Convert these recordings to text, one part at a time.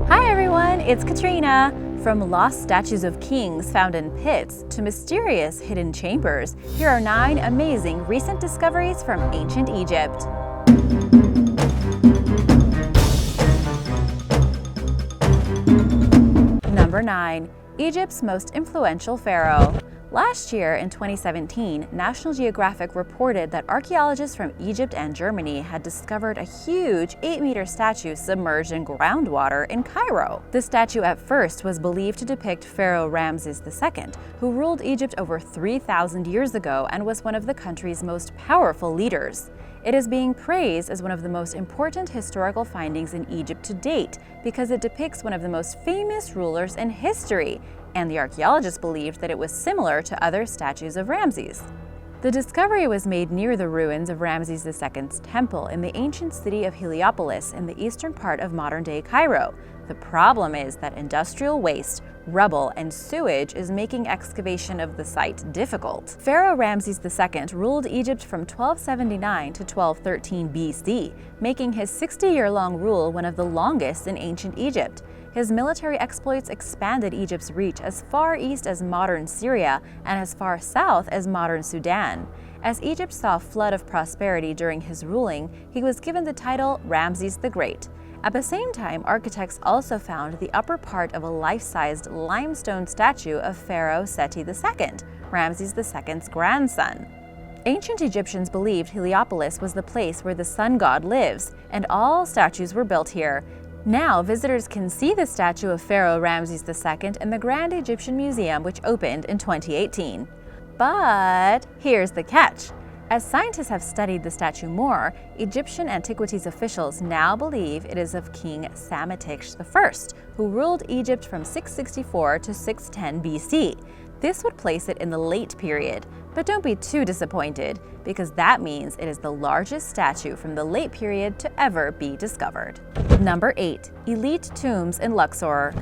Hi everyone, it's Katrina! From lost statues of kings found in pits to mysterious hidden chambers, here are 9 amazing recent discoveries from ancient Egypt. Number 9. Egypt's most influential pharaoh. Last year, in 2017, National Geographic reported that archaeologists from Egypt and Germany had discovered a huge 8-meter statue submerged in groundwater in Cairo. The statue at first was believed to depict Pharaoh Ramses II, who ruled Egypt over 3,000 years ago and was one of the country's most powerful leaders. It is being praised as one of the most important historical findings in Egypt to date because it depicts one of the most famous rulers in history, and the archaeologists believed that it was similar to other statues of Ramses. The discovery was made near the ruins of Ramses II's temple in the ancient city of Heliopolis in the eastern part of modern-day Cairo. The problem is that industrial waste, rubble, and sewage is making excavation of the site difficult. Pharaoh Ramses II ruled Egypt from 1279 to 1213 BC, making his 60-year-long rule one of the longest in ancient Egypt. His military exploits expanded Egypt's reach as far east as modern Syria and as far south as modern Sudan. As Egypt saw a flood of prosperity during his ruling, he was given the title Ramses the Great. At the same time, architects also found the upper part of a life-sized limestone statue of Pharaoh Seti II, Ramses II's grandson. Ancient Egyptians believed Heliopolis was the place where the sun god lives, and all statues were built here. Now, visitors can see the statue of Pharaoh Ramses II in the Grand Egyptian Museum, which opened in 2018. But here's the catch. As scientists have studied the statue more, Egyptian antiquities officials now believe it is of King Psamatich I, who ruled Egypt from 664 to 610 BC. This would place it in the late period, but don't be too disappointed, because that means it is the largest statue from the late period to ever be discovered. Number 8. Elite tombs in Luxor.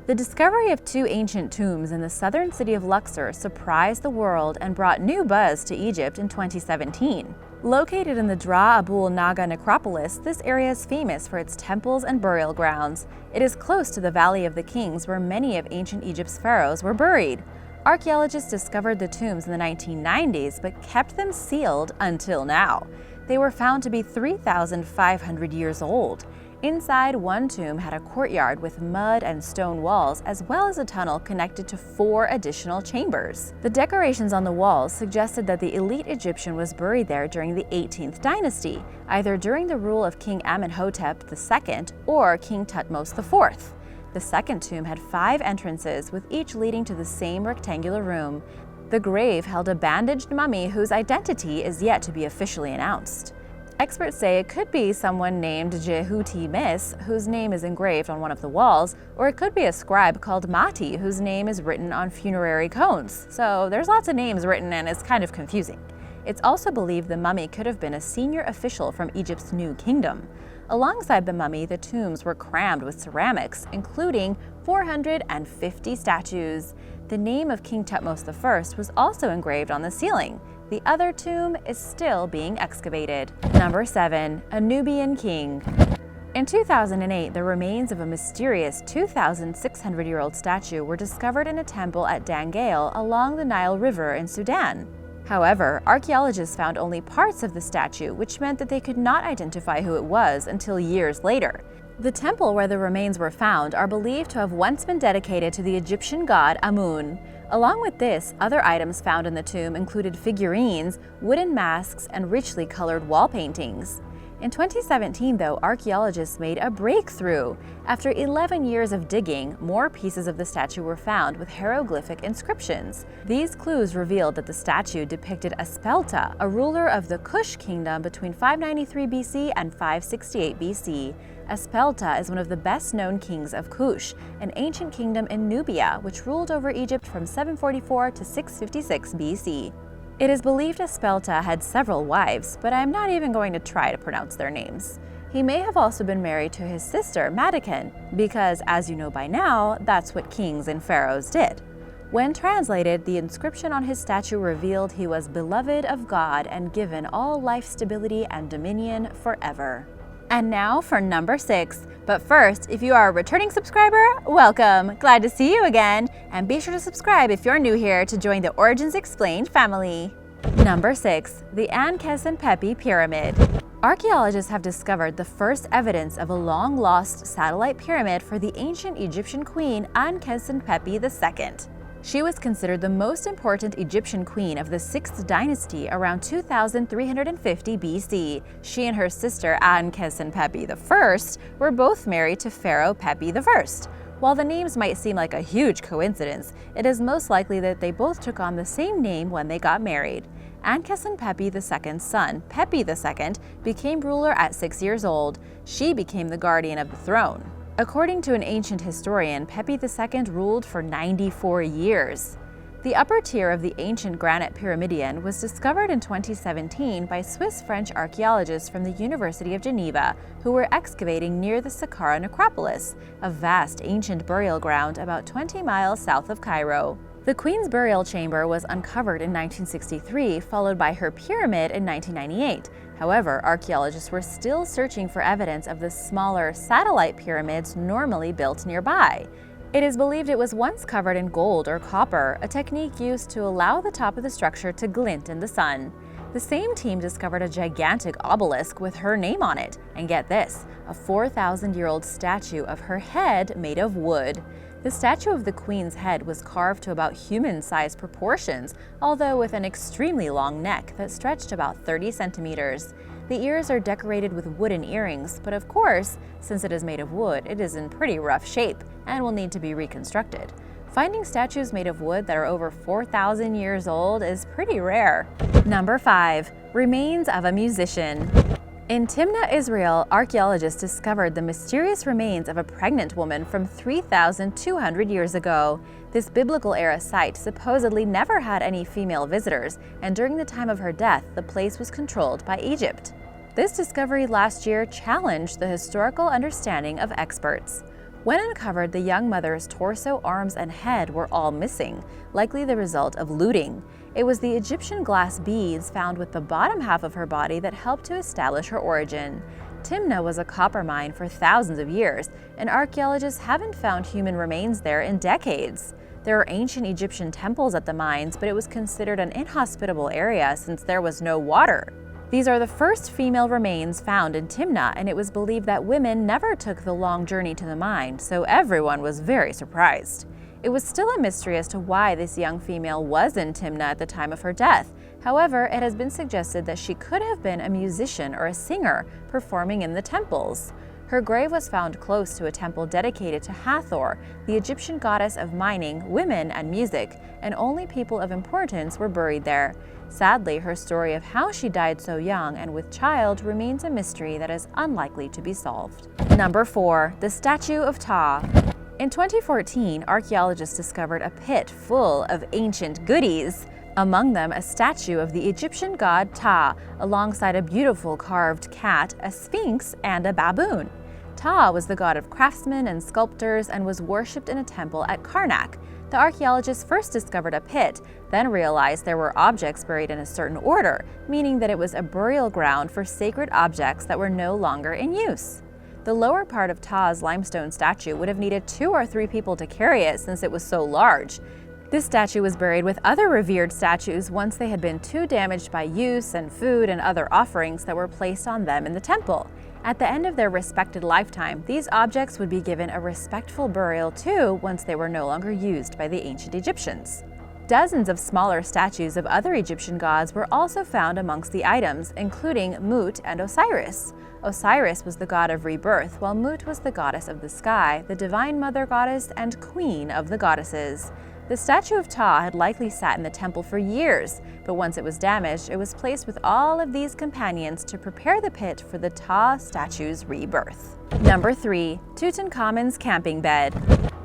The discovery of 2 ancient tombs in the southern city of Luxor surprised the world and brought new buzz to Egypt in 2017. Located in the Draa Abul Naga necropolis, this area is famous for its temples and burial grounds. It is close to the Valley of the Kings, where many of ancient Egypt's pharaohs were buried. Archaeologists discovered the tombs in the 1990s but kept them sealed until now. They were found to be 3,500 years old. Inside, one tomb had a courtyard with mud and stone walls, as well as a tunnel connected to 4 additional chambers. The decorations on the walls suggested that the elite Egyptian was buried there during the 18th dynasty, either during the rule of King Amenhotep II or King Thutmose IV. The second tomb had 5 entrances, with each leading to the same rectangular room. The grave held a bandaged mummy whose identity is yet to be officially announced. Experts say it could be someone named Jehuti Mis, whose name is engraved on one of the walls, or it could be a scribe called Mati, whose name is written on funerary cones. So there's lots of names written and it's kind of confusing. It's also believed the mummy could have been a senior official from Egypt's new kingdom. Alongside the mummy, the tombs were crammed with ceramics, including 450 statues. The name of King Thutmose I was also engraved on the ceiling. The other tomb is still being excavated. Number 7. A Nubian King. In 2008, the remains of a mysterious 2,600-year-old statue were discovered in a temple at Dangail along the Nile River in Sudan. However, archaeologists found only parts of the statue, which meant that they could not identify who it was until years later. The temple where the remains were found are believed to have once been dedicated to the Egyptian god Amun. Along with this, other items found in the tomb included figurines, wooden masks, and richly colored wall paintings. In 2017, though, archaeologists made a breakthrough. After 11 years of digging, more pieces of the statue were found with hieroglyphic inscriptions. These clues revealed that the statue depicted Aspelta, a ruler of the Kush kingdom between 593 BC and 568 BC. Aspelta is one of the best-known kings of Kush, an ancient kingdom in Nubia, which ruled over Egypt from 744 to 656 BC. It is believed Aspelta had several wives, but I am not even going to try to pronounce their names. He may have also been married to his sister, Madiken, because, as you know by now, that's what kings and pharaohs did. When translated, the inscription on his statue revealed he was beloved of God and given all life stability and dominion forever. And now for number 6. But first, if you are a returning subscriber, welcome! Glad to see you again, and be sure to subscribe if you're new here to join the Origins Explained family. Number 6. The Ankhesenpepi Pyramid. Archaeologists have discovered the first evidence of a long-lost satellite pyramid for the ancient Egyptian queen Ankhesenpepi II. She was considered the most important Egyptian queen of the 6th dynasty around 2350 BC. She and her sister Ankhesenpepi I were both married to Pharaoh Pepi I. While the names might seem like a huge coincidence, it is most likely that they both took on the same name when they got married. Ankhesenpepi II's son, Pepi II, became ruler at 6 years old. She became the guardian of the throne. According to an ancient historian, Pepi II ruled for 94 years. The upper tier of the ancient granite pyramidion was discovered in 2017 by Swiss-French archaeologists from the University of Geneva, who were excavating near the Saqqara necropolis, a vast ancient burial ground about 20 miles south of Cairo. The queen's burial chamber was uncovered in 1963, followed by her pyramid in 1998. However, archaeologists were still searching for evidence of the smaller satellite pyramids normally built nearby. It is believed it was once covered in gold or copper, a technique used to allow the top of the structure to glint in the sun. The same team discovered a gigantic obelisk with her name on it, and get this, a 4,000-year-old statue of her head made of wood. The statue of the queen's head was carved to about human-sized proportions, although with an extremely long neck that stretched about 30 centimeters. The ears are decorated with wooden earrings, but of course, since it is made of wood, it is in pretty rough shape and will need to be reconstructed. Finding statues made of wood that are over 4,000 years old is pretty rare. Number 5. Remains of a musician. In Timnah, Israel, archaeologists discovered the mysterious remains of a pregnant woman from 3,200 years ago. This biblical-era site supposedly never had any female visitors, and during the time of her death, the place was controlled by Egypt. This discovery last year challenged the historical understanding of experts. When uncovered, the young mother's torso, arms, and head were all missing, likely the result of looting. It was the Egyptian glass beads found with the bottom half of her body that helped to establish her origin. Timnah was a copper mine for thousands of years, and archaeologists haven't found human remains there in decades. There are ancient Egyptian temples at the mines, but it was considered an inhospitable area since there was no water. These are the first female remains found in Timnah, and it was believed that women never took the long journey to the mine, so everyone was very surprised. It was still a mystery as to why this young female was in Timnah at the time of her death. However, it has been suggested that she could have been a musician or a singer performing in the temples. Her grave was found close to a temple dedicated to Hathor, the Egyptian goddess of mining, women, and music, and only people of importance were buried there. Sadly, her story of how she died so young and with child remains a mystery that is unlikely to be solved. Number 4. The Statue of Ptah. In 2014, archaeologists discovered a pit full of ancient goodies. Among them, a statue of the Egyptian god Ptah, alongside a beautiful carved cat, a sphinx, and a baboon. Ptah was the god of craftsmen and sculptors and was worshipped in a temple at Karnak. The archaeologists first discovered a pit, then realized there were objects buried in a certain order, meaning that it was a burial ground for sacred objects that were no longer in use. The lower part of Ptah's limestone statue would have needed 2 or 3 people to carry it since it was so large. This statue was buried with other revered statues once they had been too damaged by use and food and other offerings that were placed on them in the temple. At the end of their respected lifetime, these objects would be given a respectful burial too once they were no longer used by the ancient Egyptians. Dozens of smaller statues of other Egyptian gods were also found amongst the items, including Mut and Osiris. Osiris was the god of rebirth, while Mut was the goddess of the sky, the divine mother goddess, and queen of the goddesses. The statue of Ptah had likely sat in the temple for years, but once it was damaged, it was placed with all of these companions to prepare the pit for the Ptah statue's rebirth. Number 3. Tutankhamen's camping bed.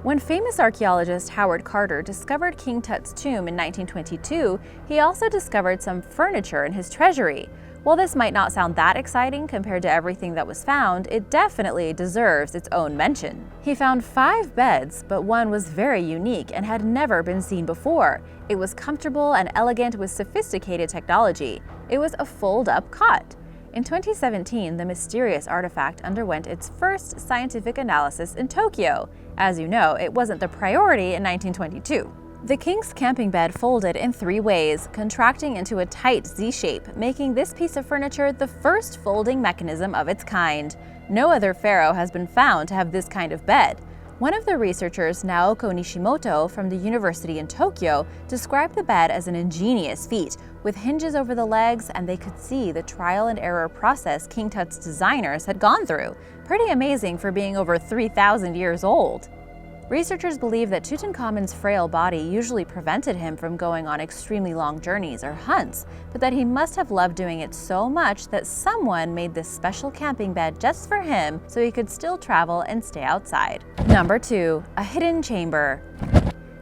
When famous archaeologist Howard Carter discovered King Tut's tomb in 1922, he also discovered some furniture in his treasury. While this might not sound that exciting compared to everything that was found, it definitely deserves its own mention. He found 5 beds, but one was very unique and had never been seen before. It was comfortable and elegant with sophisticated technology. It was a fold-up cot. In 2017, the mysterious artifact underwent its first scientific analysis in Tokyo. As you know, it wasn't the priority in 1922. The king's camping bed folded in 3 ways, contracting into a tight Z-shape, making this piece of furniture the first folding mechanism of its kind. No other pharaoh has been found to have this kind of bed. One of the researchers, Naoko Nishimoto from the university in Tokyo, described the bed as an ingenious feat, with hinges over the legs, and they could see the trial and error process King Tut's designers had gone through. Pretty amazing for being over 3,000 years old. Researchers believe that Tutankhamun's frail body usually prevented him from going on extremely long journeys or hunts, but that he must have loved doing it so much that someone made this special camping bed just for him so he could still travel and stay outside. Number 2. A hidden chamber.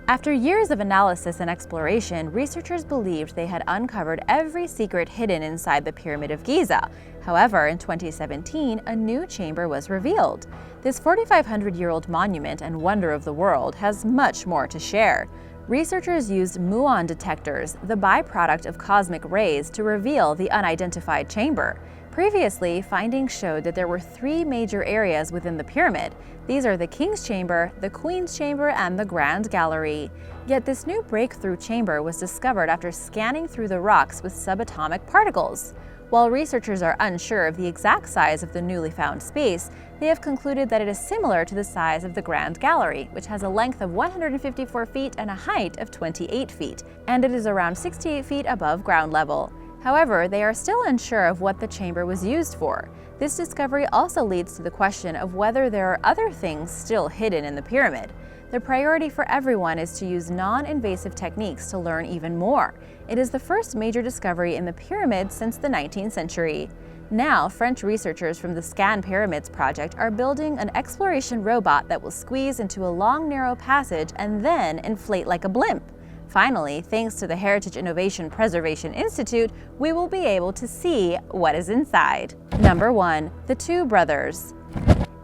After years of analysis and exploration, researchers believed they had uncovered every secret hidden inside the Pyramid of Giza. However, in 2017, a new chamber was revealed. This 4,500-year-old monument and wonder of the world has much more to share. Researchers used muon detectors, the byproduct of cosmic rays, to reveal the unidentified chamber. Previously, findings showed that there were 3 major areas within the pyramid. These are the King's Chamber, the Queen's Chamber, and the Grand Gallery. Yet this new breakthrough chamber was discovered after scanning through the rocks with subatomic particles. While researchers are unsure of the exact size of the newly found space, they have concluded that it is similar to the size of the Grand Gallery, which has a length of 154 feet and a height of 28 feet, and it is around 68 feet above ground level. However, they are still unsure of what the chamber was used for. This discovery also leads to the question of whether there are other things still hidden in the pyramid. The priority for everyone is to use non-invasive techniques to learn even more. It is the first major discovery in the pyramid since the 19th century. Now, French researchers from the Scan Pyramids project are building an exploration robot that will squeeze into a long, narrow passage and then inflate like a blimp. Finally, thanks to the Heritage Innovation Preservation Institute, we will be able to see what is inside. Number 1. The Two Brothers.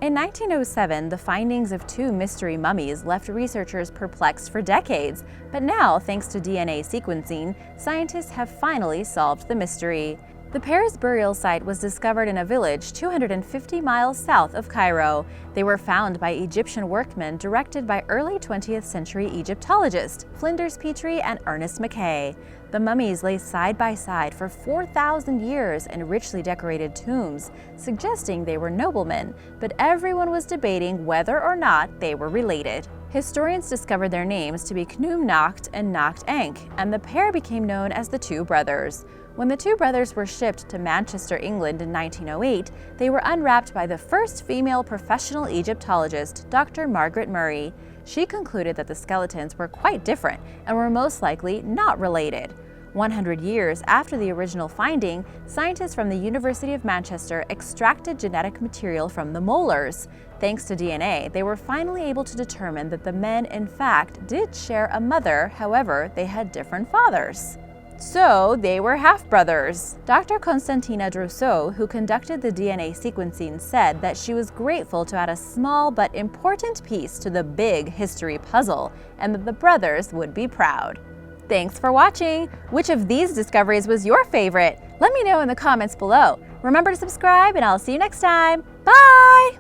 In 1907, the findings of 2 mystery mummies left researchers perplexed for decades, but now, thanks to DNA sequencing, scientists have finally solved the mystery. The pair's burial site was discovered in a village 250 miles south of Cairo. They were found by Egyptian workmen directed by early 20th century Egyptologists Flinders Petrie and Ernest Mackay. The mummies lay side by side for 4,000 years in richly decorated tombs, suggesting they were noblemen, but everyone was debating whether or not they were related. Historians discovered their names to be Khnum Nakht and Nakht Ankh, and the pair became known as the Two Brothers. When the 2 brothers were shipped to Manchester, England in 1908, they were unwrapped by the first female professional Egyptologist, Dr. Margaret Murray. She concluded that the skeletons were quite different and were most likely not related. 100 years after the original finding, scientists from the University of Manchester extracted genetic material from the molars. Thanks to DNA, they were finally able to determine that the men, in fact, did share a mother, however, they had different fathers. So they were half-brothers. Dr. Constantina Drousseau, who conducted the DNA sequencing, said that she was grateful to add a small but important piece to the big history puzzle, and that the brothers would be proud. Thanks for watching! Which of these discoveries was your favorite? Let me know in the comments below. Remember to subscribe, and I'll see you next time. Bye!